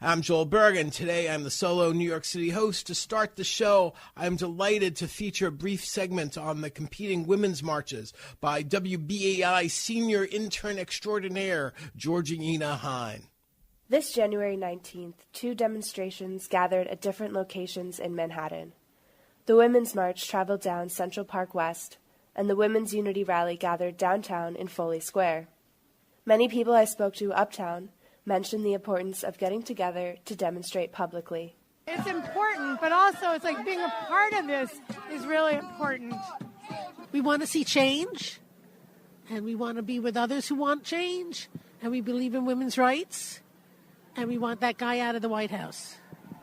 I'm Joel Berg, and today I'm the solo New York City host. To start the show, I'm delighted to feature a brief segment on the competing women's marches by WBAI senior intern extraordinaire, Georgina Hine. This January 19th, 2 demonstrations gathered at different locations in Manhattan. The Women's March traveled down Central Park West, and the Women's Unity Rally gathered downtown in Foley Square. Many people I spoke to uptown mentioned the importance of getting together to demonstrate publicly. It's important, but also it's like being a part of this is really important. We want to see change, and we want to be with others who want change, and we believe in women's rights, and we want that guy out of the White House.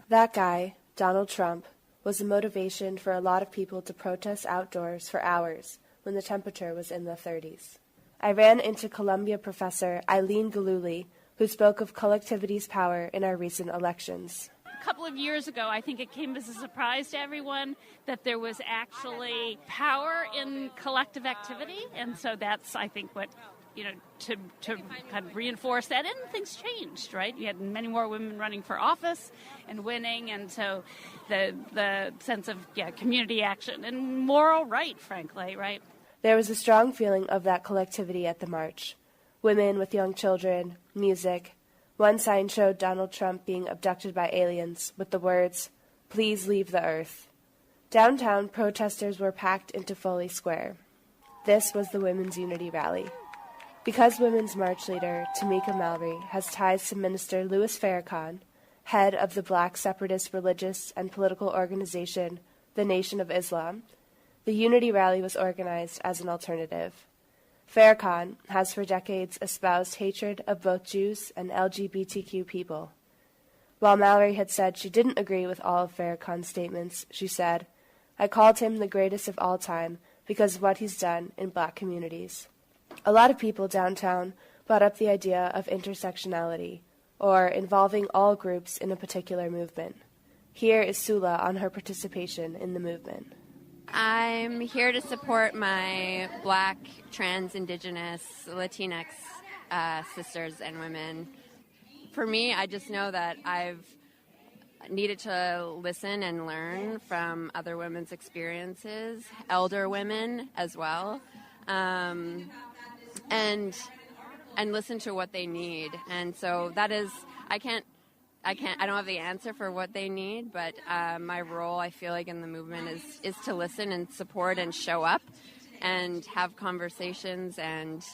That guy, Donald Trump, was the motivation for a lot of people to protest outdoors for hours when the temperature was in the 30s. I ran into Columbia professor Eileen Gillooly, who spoke of collectivity's power in our recent elections. A couple of years ago, I think it came as a surprise to everyone that there was actually power in collective activity. And so that's, I think, what, to kind of reinforce that. And things changed, right? You had many more women running for office and winning. And so the sense of, community action and moral right, frankly, right? There was a strong feeling of that collectivity at the march. Women with young children, music. One sign showed Donald Trump being abducted by aliens with the words, "Please leave the earth." Downtown, protesters were packed into Foley Square. This was the Women's Unity Rally. Because Women's March leader Tamika Mallory has ties to Minister Louis Farrakhan, head of the Black separatist religious and political organization, the Nation of Islam, the Unity Rally was organized as an alternative. Farrakhan has for decades espoused hatred of both Jews and LGBTQ people. While Mallory had said she didn't agree with all of Farrakhan's statements, she said, "I called him the greatest of all time because of what he's done in Black communities." A lot of people downtown brought up the idea of intersectionality, or involving all groups in a particular movement. Here is Sula on her participation in the movement. I'm here to support my Black, trans, Indigenous, Latinx sisters and women. For me, I just know that I've needed to listen and learn from other women's experiences, elder women as well, and listen to what they need. And so that is, I don't have the answer for what they need, but my role, I feel like, in the movement is to listen and support and show up and have conversations and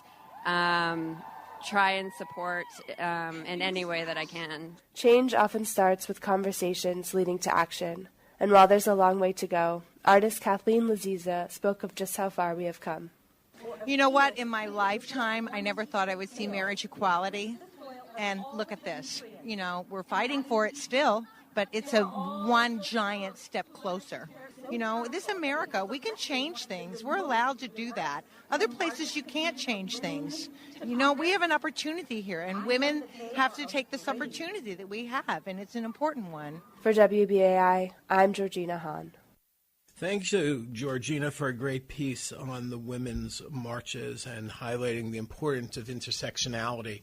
try and support in any way that I can. Change often starts with conversations leading to action. And while there's a long way to go, artist Kathleen Laziza spoke of just how far we have come. You know what? In my lifetime, I never thought I would see marriage equality. And look at this. We're fighting for it still, but it's a one giant step closer. This America, we can change things. We're allowed to do that. Other places you can't change things. We have an opportunity here, and women have to take this opportunity that we have, and it's an important one. For WBAI, I'm Georgina Hahn. Thanks to Georgina for a great piece on the women's marches and highlighting the importance of intersectionality.